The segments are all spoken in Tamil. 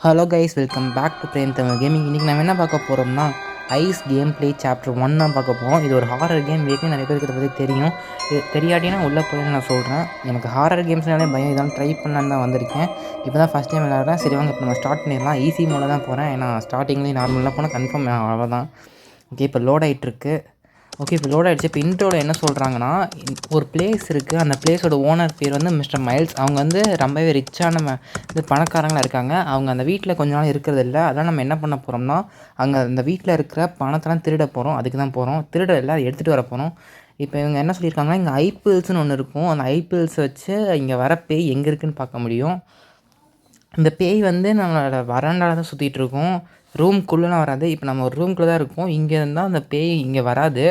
Hello guys, welcome back to Prem Tamil gaming. இன்றைக்கி நம்ம என்ன பார்க்க போகிறோம்னா ஐஸ் கேம் ப்ளே சாப்டர் 1 தான் பார்க்க போகிறோம். இது ஒரு ஹாரர் கேம். ஏற்கனவே நிறைய பேருக்கு இதை பற்றி தெரியும். தெரியாட்டினா உள்ளே போய் நான் சொல்கிறேன். எனக்கு ஹாரர் கேம்ஸ்னாலே பயம். இதெல்லாம் ட்ரை பண்ணலான்னு தான் வந்திருக்கேன். இப்போ தான் ஃபஸ்ட் டைம் விளையாடுறேன். சரி வாங்க இப்போ நம்ம ஸ்டார்ட் பண்ணிடலாம். ஈஸி மோடில் தான் போகிறேன். ஏன்னா ஸ்டார்டிங்லேயும் நார்மலாக போனால் கன்ஃபார்ம் அவ்வளோதான். ஓகே, இப்போ லோட் ஆகிட்டுருக்கு. ஓகே, இப்போ லோட் ஆகிடுச்சு. இப்போ இன்ட்ரோவில் என்ன சொல்கிறாங்கன்னா, ஒரு பிளேஸ் இருக்குது. அந்த பிளேஸோட ஓனர் பேர் வந்து மிஸ்டர் மைல்ஸ். அவங்க வந்து ரொம்பவே ரிச்சான இது பணக்காரங்களாக இருக்காங்க. அவங்க அந்த வீட்டில் கொஞ்ச நாள் இருக்கிறது இல்லை. அதெல்லாம் நம்ம என்ன பண்ண போகிறோம்னா, அங்கே அந்த வீட்டில் இருக்கிற பணத்தெல்லாம் திருட போகிறோம். அதுக்கு தான் போகிறோம். திருட இல்லை, அதை எடுத்துகிட்டு வர போகிறோம். இப்போ இவங்க என்ன சொல்லியிருக்காங்கன்னா, இங்கே ஐபிஎல்ஸ்னு ஒன்று இருக்கும். அந்த ஐபிஎல்ஸ் வச்சு இங்கே வர பேய் எங்கே இருக்குதுன்னு பார்க்க முடியும். இந்த பேய் வந்து நம்மளோட வராண்டாவில் தான் சுற்றிட்டுருக்கோம். ரூம்குள்ளெலாம் வராது. இப்போ நம்ம ஒரு ரூம்குள்ளே தான் இருக்கோம். இங்கே இருந்தால் அந்த பேய் இங்கே வராது.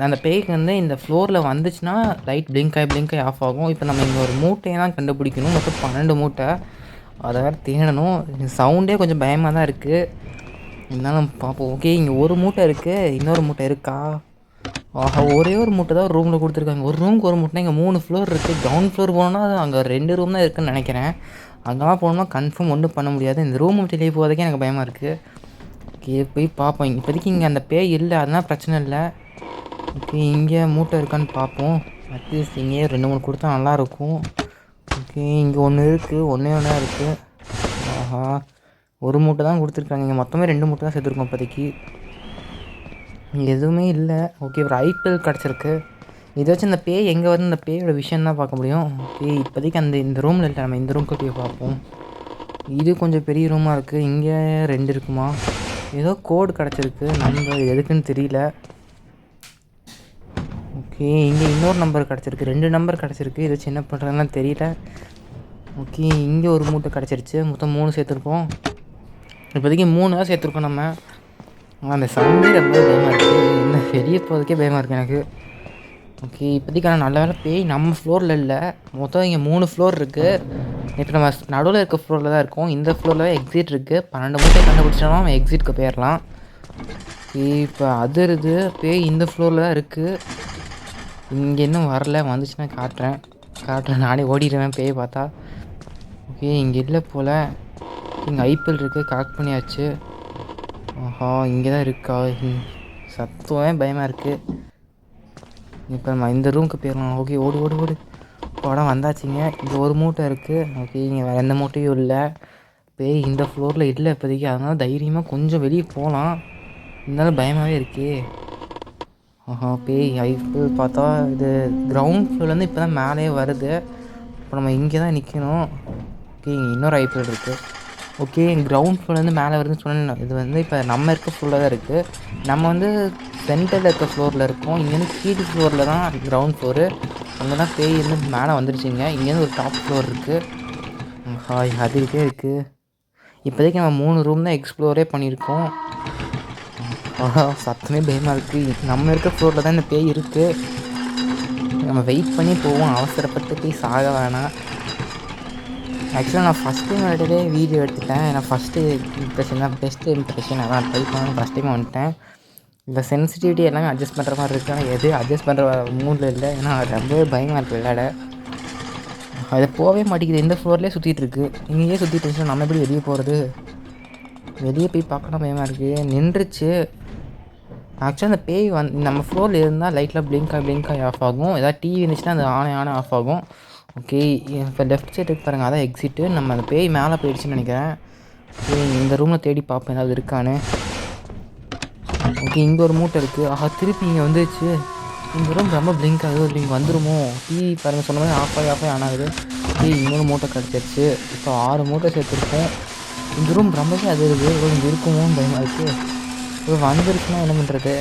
அந்த பேய்க்கு வந்து இந்த ஃப்ளோரில் வந்துச்சுன்னா லைட் பிளிங்க் ஆகி ஆஃப் ஆகும். இப்போ நம்ம இங்கே ஒரு மூட்டையை தான் கண்டுபிடிக்கணும். மொத்தம் 12 மூட்டை. அதை வேறு தேடணும். சவுண்டே கொஞ்சம் பயமாக தான் இருக்குது. இருந்தாலும் பார்ப்போம். ஓகே, இங்கே ஒரு மூட்டை இருக்குது. இன்னொரு மூட்டை இருக்கா? ஆஹா, ஒரே ஒரு மூட்டை தான் ரூமில் கொடுத்துருக்காங்க. ஒரு ரூமுக்கு ஒரு மூட்டைனா இங்கே 3 ஃப்ளோர் இருக்குது. கிரவுண்ட் ஃப்ளோர் போனோன்னா அங்கே 2 ரூம் தான் இருக்குதுன்னு நினைக்கிறேன். அங்கெல்லாம் போகணுன்னா கன்ஃபார்ம் ஒன்றும் பண்ண முடியாது. இந்த ரூம் விட்டு வெளியே போகிறதுக்கே எனக்கு பயமாக இருக்குது. ஓகே, போய் பார்ப்போம். இப்போதைக்கு இங்கே அந்த பேய் இல்லை, அதெல்லாம் பிரச்சனை இல்லை. ஓகே, இங்கே மூட்டை இருக்கான்னு பார்ப்போம். அட்லீஸ்ட் இங்கேயே 2-3 கொடுத்தா நல்லாயிருக்கும். ஓகே, இங்கே ஒன்று இருக்குது. ஒன்றே ஒன்றா இருக்குது. ஆஹா, ஒரு மூட்டை தான் கொடுத்துருக்காங்க. இங்கே மொத்தமே 2 மூட்டை தான் சேர்த்துருக்கோம் இப்போதைக்கு. இங்கே எதுவுமே இல்லை. ஓகே, ஒரு ஐபிஎல் கிடச்சிருக்கு. இதை வச்சு இந்த பேய் எங்கே வந்து இந்த பேயோட விஷயம் தான் பார்க்க முடியும். ஓகே, இப்போதைக்கு இந்த ரூமில் இல்லை. நம்ம இந்த ரூம்க்கு போய் பார்ப்போம். இது கொஞ்சம் பெரிய ரூமாக இருக்குது. இங்கே 2 இருக்குமா? ஏதோ கோடு கிடச்சிருக்கு. நம்பர் எதுக்குன்னு தெரியல. ஓகே, இங்கே இன்னொரு நம்பர் கிடச்சிருக்கு. 2 நம்பர் கிடச்சிருக்கு. இதை வச்சு என்ன பண்ணுறதுலாம் தெரியல. ஓகே, இங்கே ஒரு மூட்டை கிடச்சிருச்சு. மொத்தம் 3 சேர்த்துருக்கோம். இப்போதைக்கு 3 தான் சேர்த்துருக்கோம் நம்ம. அந்த சண்டே ரொம்ப பயமாக இருக்குது. என்ன வெளியே போகிறதுக்கே பயமாக இருக்குது எனக்கு. ஓகே, இப்போதைக்கான நல்ல வேலை பேய் நம்ம ஃப்ளோரில் இல்லை. மொத்தம் இங்கே 3 ஃப்ளோர் இருக்குது. இப்போ நம்ம நடுவில் இருக்க ஃப்ளோரில் தான் இருக்கோம். இந்த ஃப்ளோரில் தான் எக்ஸிட் இருக்குது. 12 மூட்டை கண்டுபிடிச்சோன்னா நம்ம எக்ஸிட்க்கு போயிடலாம். ஓகே, இப்போ அதிருது. பேய் இந்த ஃப்ளோரில் தான் இருக்குது. இங்கே இன்னும் வரல. வந்துச்சுன்னா காட்டுறேன். நானே ஓடிடுவேன் பேய் பார்த்தா. ஓகே, இங்கே இல்லை போல். இங்கே ஐபிஎல் இருக்குது. கலெக்ட் பண்ணியாச்சு. ஆஹா, இங்கே தான் இருக்கா? சத்தமே பயமாக இருக்குது. இப்போ நம்ம இந்த ரூமுக்கு போயிடலாம். ஓகே, ஓடு. படம் வந்தாச்சுங்க. இங்கே ஒரு மூட்டை இருக்குது. ஓகே, இங்கே வேறு எந்த மூட்டையும் இல்லை. பேய் இந்த ஃப்ளோரில் இல்லை இப்போதைக்கு. அதனால தைரியமாக கொஞ்சம் வெளியே போகலாம். இருந்தாலும் பயமாகவே இருக்கே. ஆஹா, பேய் ஐபிஎல் பார்த்தா இது கிரவுண்ட் ஃப்ளோர்லேருந்து இப்போ தான் மேலே வருது. இப்போ நம்ம இங்கே தான் நிற்கணும். ஓகே, இங்கே இன்னொரு ஐபிஎல் இருக்குது. ஓகே, கிரவுண்ட் ஃப்ளோர்லேருந்து மேலே வருதுன்னு சொன்னேன். இது வந்து இப்போ நம்ம இருக்க ஃப்ளோரில் தான் இருக்குது. நம்ம வந்து சென்டரில் இருக்க ஃப்ளோரில் இருக்கோம். இங்கேருந்து கீழ் ஃப்ளோரில் தான் கிரவுண்ட் ஃப்ளோரு. அங்கே தான் பேய் இருந்து மேலே வந்துருச்சுங்க. இங்கேருந்து ஒரு டாப் ஃப்ளோர் இருக்குது. ஹாய், அதுக்கிட்டே இருக்குது. இப்போதைக்கு நம்ம 3 ரூம் தான் எக்ஸ்ப்ளோரே பண்ணியிருக்கோம். சத்தமே பயமாக இருக்குது. நம்ம இருக்க ஃப்ளோரில் தான் இந்த பேய் இருக்குது. நம்ம வெயிட் பண்ணி போவோம். அவசரப்பட்டு போய் சாக வேணாம். ஆக்சுவலாக நான் ஃபஸ்ட் டைம் விளையாடவே வீடியோ எடுத்துட்டேன். ஏன்னா பெஸ்ட்டு இம்ப்ரெஷன் அதான் ட்ரை பண்ணணும். ஃபஸ்ட் டைம் வந்துட்டேன். இந்த சென்சிட்டிவிட்டி எல்லாமே அட்ஜஸ்ட் பண்ணுற மாதிரி இருக்குது. ஆனால் எது அட்ஜஸ்ட் பண்ணுற மூடில் இல்லை. ஏன்னா ரொம்பவே பயமாக இருக்குது விளையாட. அது போகவே மாட்டேங்குது. இந்த ஃப்ளோர்லேயே சுற்றிட்டு இருக்குது. இங்கேயே சுற்றிட்டு இருந்துச்சுன்னா நம்ம எப்படி வெளியே போகிறது? வெளியே போய் பார்க்கணும் பயமாக இருக்குது. நின்றுச்சு. ஆக்சுவலாக அந்த பேய் நம்ம ஃப்ளோரில் இருந்தால் லைட்டில் பிளிங்க் ஆகி ஆஃப் ஆகும். ஏதாவது டிவி இருந்துச்சுன்னா அது ஆனே ஆஃப் ஆகும். ஓகே, இப்போ லெஃப்ட் சைடுக்கு பாருங்கள், அதான் எக்ஸிட்டு. நம்ம அந்த பேய் மேலே போயிடுச்சுன்னு நினைக்கிறேன். ஓகே, இந்த ரூமில் தேடி பார்ப்பேன் ஏதாவது இருக்கான்னு. ஓகே, இங்கே ஒரு மூட்டை இருக்குது. ஆஹா, திருப்பி இங்கே வந்துச்சு. இந்த ரூம் ரொம்ப பிளிங்க் ஆகுது. இங்கே வந்துடுமோ? டிவி பாருங்கள், சொன்ன மாதிரி ஆஃப் ஆகி ஆனாகுது. ஓகே, இன்னொரு மூட்டை கிடச்சிருச்சு. இப்போ 6 மூட்டை சேர்த்துருக்கோம். இந்த ரூம் ரொம்பவே அது இருக்குது. இங்கே இருக்குமோன்னு பயமாக இருக்குது. இப்போ வந்துருச்சுன்னா என்ன பண்ணுறது?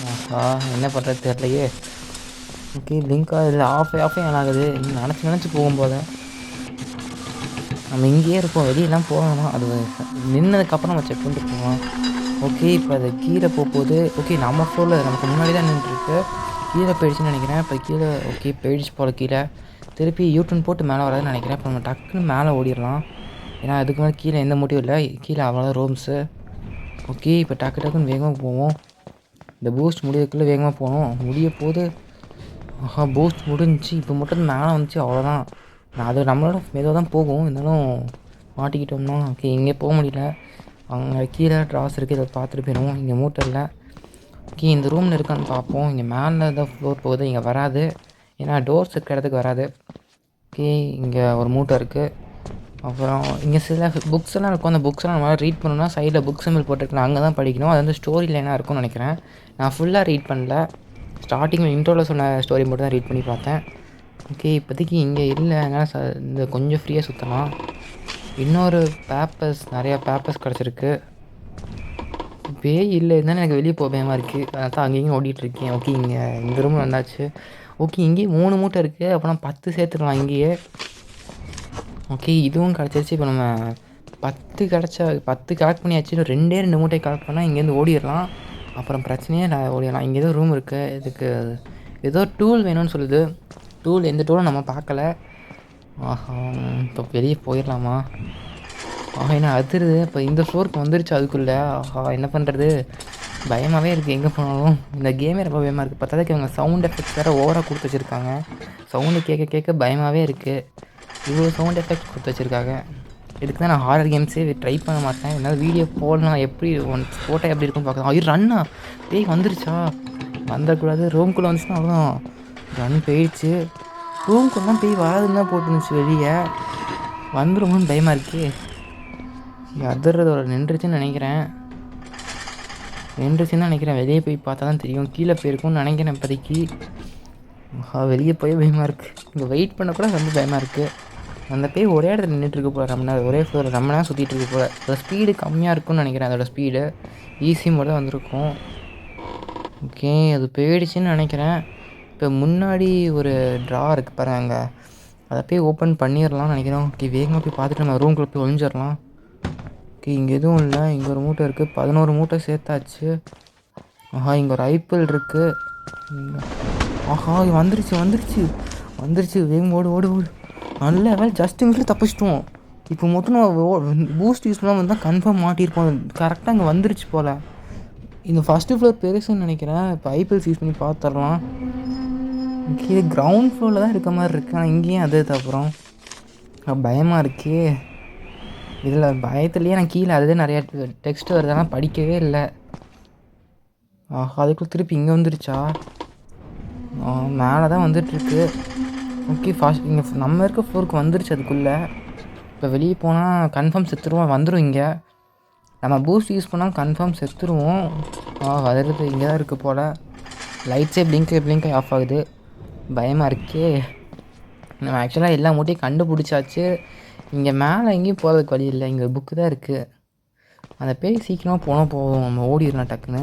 ஆஹா, என்ன பண்ணுறது தெரியலையே. ஓகே, பிளிங்காக இல்லை, ஆஃபே ஆனாகுது. நினச்சி போகும்போது நம்ம இங்கேயே இருப்போம். வெளியெல்லாம் போகணும். அது நின்னதுக்கப்புறம் நம்ம செக் பண்ணிட்டு போவோம். ஓகே, இப்போ அது கீழே போகுது. ஓகே, நம்ம ஃப்ளோரில் நமக்கு முன்னாடி தான் நின்றுருக்கு. கீழே போயிடுச்சுன்னு நினைக்கிறேன். இப்போ கீழே ஓகே போயிடுச்சு போல். கீழே திருப்பி யூட்டன் போட்டு மேலே வராதுன்னு நினைக்கிறேன். இப்போ நம்ம டக்குன்னு மேலே ஓடிடலாம். ஏன்னா அதுக்கு மேலே கீழே எந்த மூட்டையும் இல்லை. கீழே அவ்வளோதான் ரூம்ஸு. ஓகே, இப்போ டக்குன்னு வேகமாக போவோம். இந்த பூஸ்ட் முடியறதுக்குள்ளே வேகமாக போகணும். முடிய போது. ஆஹா, பூஸ்ட் முடிஞ்சிச்சு. இப்போ மட்டும் மேலே வந்துச்சு. அவ்வளோதான். அது நம்மளோட மெதுவாக தான் போகும். இருந்தாலும் மாட்டிக்கிட்டோம்னா ஓகே இங்கே போக முடியல. அங்கே கீழே ட்ராஸ் இருக்குது, இதை பார்த்துட்டு போயிடுவோம். இங்கே மூட்டை இல்லை. ஓகே இந்த ரூமில் இருக்கான்னு பார்ப்போம். இங்கே மேலே தான் ஃப்ளோர் போகுது, இங்கே வராது. ஏன்னா டோர்ஸ் இருக்கிற இடத்துக்கு வராது. ஓகே இங்கே ஒரு மூட்டை இருக்குது. அப்புறம் இங்கே சில புக்ஸ்லாம் இருக்கும். அந்த புக்ஸ்லாம் நம்மளால் ரீட் பண்ணணும்னா சைடில் புக் சிம்பிள் போட்டுருக்கலாம், அங்கே தான் படிக்கணும். அது வந்து ஸ்டோரி லைனாக இருக்கும்னு நினைக்கிறேன். நான் ஃபுல்லாக ரீட் பண்ணல, ஸ்டார்டிங்கில் இன்ட்ரோவில் சொன்ன ஸ்டோரி மட்டும் தான் ரீட் பண்ணி பார்த்தேன். ஓகே இப்போதைக்கு இங்கே இல்லை, அதனால் இந்த கொஞ்சம் ஃப்ரீயாக சுற்றலாம். இன்னொரு பேப்பர்ஸ், நிறையா பேப்பர்ஸ் கிடச்சிருக்கு. பேய் இல்லை இருந்தாலும் எனக்கு வெளியே போக பயமாக இருக்குது, அதான் அங்கேயும் ஓடிட்டுருக்கேன். ஓகே இங்கே இந்த ரூம் வந்தாச்சு. ஓகே இங்கேயே 3 மூட்டை இருக்குது, அப்புறம் 10 சேர்த்துக்கலாம் இங்கேயே. ஓகே இதுவும் கிடச்சிருச்சு. இப்போ நம்ம 10 கிடச்சா 10 கலெக்ட் பண்ணியாச்சு. இன்னும் 2 மூட்டை கலெக்ட் பண்ணால் இங்கேருந்து ஓடிடலாம். அப்புறம் பிரச்சனையே நான் ஓடிடலாம். இங்கே ஏதோ ரூம் இருக்குது, இதுக்கு ஏதோ டூல் வேணும்னு சொல்லுது. டூல் எந்த டூலும் நம்ம பார்க்கல. ஆஹா இப்போ வெளியே போயிடலாமா? ஆஹா என்ன அதிருது. இப்போ இந்த ஃப்ளோருக்கு வந்துருச்சு அதுக்குள்ளே. ஆஹா என்ன பண்ணுறது, பயமாகவே இருக்குது எங்கே போனாலும். இந்த கேமே ரொம்ப பயமாக இருக்குது. பத்தாததுக்கு அவங்க சவுண்ட் எஃபெக்ட்ஸ் வேறு ஓவராக கொடுத்து வச்சுருக்காங்க. சவுண்டு கேட்க கேட்க பயமாகவே இருக்குது. இவ்வளோ சவுண்ட் எஃபெக்ட் கொடுத்து வச்சுருக்காங்க. இதுக்கு தான் நான் ஹாரர் கேம்ஸே ட்ரை பண்ண மாட்டேன். என்னால் வீடியோ போடலாம், எப்படி ஃபோட்டோ எப்படி இருக்குன்னு பார்க்கலாம். ஐயோ ரன்னா பேய் வந்துருச்சா? வந்துடக்கூடாது. ரூம்குள்ளே வந்துச்சுன்னா அவ்வளோதான், ரன் போயிடுச்சு. ரூம்குள்ளெலாம் பேய் வராதுன்னு தான் போட்டுருந்துச்சு, வெளியே வந்துருமோன்னு பயமாக இருக்கே. அதிர்றதோட நின்றுச்சுன்னு நினைக்கிறேன். நின்றுச்சுன்னு நினைக்கிறேன். வெளியே போய் பார்த்தா தான் தெரியும். கீழே போயிருக்கும்னு நினைக்கிறேன் இப்போதைக்கு. வெளியே போய் பயமாக இருக்குது. இங்கே வெயிட் பண்ண கூட ரொம்ப பயமாக இருக்குது. அந்த பேய் ஒரே இடத்துல நின்றுட்டுருக்கு போல், ரொம்ப நேரம் ஒரே ஃப்ளோரில் ரொம்ப நேரம் சுற்றிட்டு இருக்கு போல். அதோட ஸ்பீடு கம்மியாக இருக்கும்னு நினைக்கிறேன். அதோடய ஸ்பீடு ஈஸி மோட வந்திருக்கும். ஓகே அது போயிடுச்சுன்னு நினைக்கிறேன். இப்போ முன்னாடி ஒரு ட்ரா இருக்குது பாருங்க, அங்கே அதை போய் ஓப்பன் பண்ணிடலாம்னு நினைக்கிறோம். ஓகே வேகமாக போய் பார்த்துட்டு நம்ம ரூம்குள்ளே போய் ஒழிஞ்சிடலாம். ஓகே இங்கே எதுவும் இல்லை. இங்கே ஒரு மூட்டை இருக்குது, 11 மூட்டை சேர்த்தாச்சு. ஆஹா இங்கே ஒரு ஐப்பிள் இருக்குது. ஆஹா வந்துருச்சு வந்துருச்சு வந்துருச்சு. வேகம் ஓடு ஓடு ஓடு. நல்ல வேலை ஜஸ்ட்டு மிஸ்ல தப்பிச்சிட்டோம். இப்போ மொத்தம் பூஸ்ட் யூஸ் பண்ணாமல் வந்தால் கன்ஃபார்ம் மாட்டியிருப்போம். கரெக்டாக இங்கே வந்துருச்சு போல். இந்த ஃபஸ்ட்டு ஃப்ளோர் பெருசுன்னு நினைக்கிறேன். இப்போ ஐபிஎல்ஸ் யூஸ் பண்ணி பார்த்துடலாம். கீழே கிரவுண்ட் ஃப்ளோரில் தான் இருக்க மாதிரி இருக்குது, ஆனால் இங்கேயும் அது அப்புறம் பயமாக இருக்கே. இதில் பயத்துலேயே நான் கீழே அதுதான் நிறையா டெக்ஸ்ட் வருது, ஆனால் படிக்கவே இல்லை. அதுக்குள்ளே திருப்பி இங்கே வந்துருச்சா? மேலே தான் வந்துட்டுருக்கு. ஓகே ஃபாஸ்ட் இங்கே நம்ம இருக்க ஃப்ளோருக்கு வந்துருச்சு அதுக்குள்ளே. இப்போ வெளியே போனால் கன்ஃபார்ம் செத்துருவோம். வந்துடும் இங்கே. நம்ம பூஸ்ட் யூஸ் பண்ணால் கன்ஃபார்ம் செத்துருவோம். வருது இங்கே தான் இருக்குது போல். லைட்ஸே பிளிங்க் ஆஃப் ஆகுது. பயமாக இருக்கே. நம்ம ஆக்சுவலாக எல்லா மூட்டையும் கண்டுபிடிச்சாச்சு. இங்கே மேலே எங்கேயும் போகிறதுக்கு வழி இல்லை. இங்கே புக்கு தான் இருக்குது. அந்த பேய் சீக்கிரமாக போனால் போதும், நம்ம ஓடிடலாம் டக்குன்னு.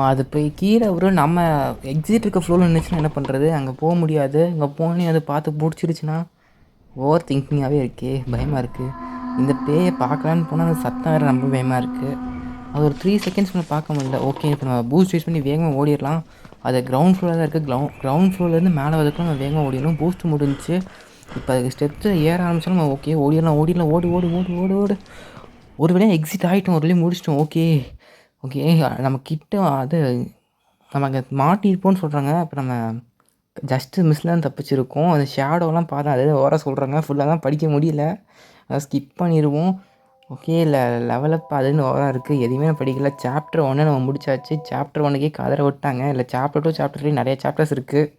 அது போய் கீழே ஒரு நம்ம எக்ஸிட் இருக்க ஃப்ளோரில் இருந்துச்சுன்னா என்ன பண்ணுறது? அங்கே போக முடியாது. இங்கே போனே அதை பார்த்து பிடிச்சிருச்சுன்னா ஓவர் திங்கிங்காகவே இருக்கே, பயமாக இருக்குது. இந்த பேயை பார்க்கலான்னு போனால் அந்த சத்தம் வேறு ரொம்ப பயமாக இருக்குது. அது ஒரு 3 செகண்ட்ஸ் மேலே பார்க்க முடியல. ஓகே இப்போ நம்ம பூஸ்ட் யூஸ் பண்ணி வேகமாக ஓடிடலாம். அது கிரவுண்ட் ஃப்ளோரில் தான் இருக்குது. கிரவுண்ட் ஃப்ளோர்லேருந்து மேலே வரதுக்கு நம்ம வேகமாக ஓடிடணும். பூஸ்ட் முடிஞ்சிச்சு. இப்போ அதுக்கு ஸ்டெப்ஸு ஏற ஆரம்பிச்சாலும் நம்ம ஓகே ஓடிடலாம் ஓடு ஓடு ஓடு ஓடு ஓடு. ஒரு வழியாக எக்ஸிட் ஆகிட்டோம், ஒரு வழியாக முடிச்சிட்டோம். ஓகே நம்ம கிட்ட அது நம்ம அங்கே மாட்டியிருப்போம்னு சொல்கிறாங்க. இப்போ நம்ம ஜஸ்ட்டு மிஸ்லாம் தப்பிச்சிருக்கோம். அது ஷேடோலாம் பார்த்தா அதே ஓர சொல்கிறாங்க. ஃபுல்லாக தான் படிக்க முடியல, அதை ஸ்கிப் பண்ணிடுவோம். ஓகே லெவலப் அதுன்னு ஓவராக இருக்குது. எதுவுமே நான் படிக்கல. சாப்டர் 1 நம்ம முடிச்சாச்சு. சாப்டர் 1க்கே கதற விட்டாங்க. இல்லை சாப்டர் 2 சாப்டர் 3 நிறைய சாப்டர்ஸ் இருக்குது.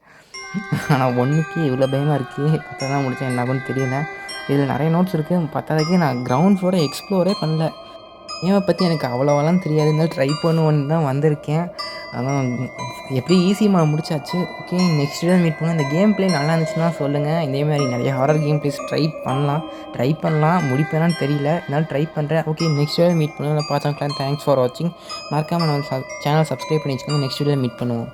ஆனால் 1க்கு இவ்வளோ பயமாக இருக்குது. 10 தான் முடித்தேன், என்ன ஆகும்னு தெரியல. இதில் நிறைய நோட்ஸ் இருக்குது. 10க்கு நான் கிரவுண்ட் ஃப்ளோரை எக்ஸ்ப்ளோரே பண்ணல. கேமை பற்றி எனக்கு அவ்வளோவெல்லாம் தெரியாது. இருந்தாலும் ட்ரை பண்ணுவோன்னு தான் வந்திருக்கேன். அதான் எப்படி ஈஸி முடிச்சாச்சு. ஓகே நெக்ஸ்ட் டே மீட் பண்ணலாம். இந்த கேம் பிளே நல்லா இருந்துச்சுன்னா சொல்லுங்கள். இதேமாதிரி நிறைய ஹாரர் கேம் பிளேஸ் ட்ரை பண்ணலாம். முடிப்பேனான்னு தெரியல, இருந்தாலும் ட்ரை பண்ணுறேன். ஓகே நெக்ஸ்ட் டே மீட் பண்ணுவோம். பார்த்தோம். தேங்க்ஸ் ஃபார் வாட்சிங். மறக்காமல் நம்ம சேனல் சப்ஸ்கிரைப் பண்ணி வச்சுக்கோங்க. நெக்ஸ்ட் டே மீட் பண்ணுவோம்.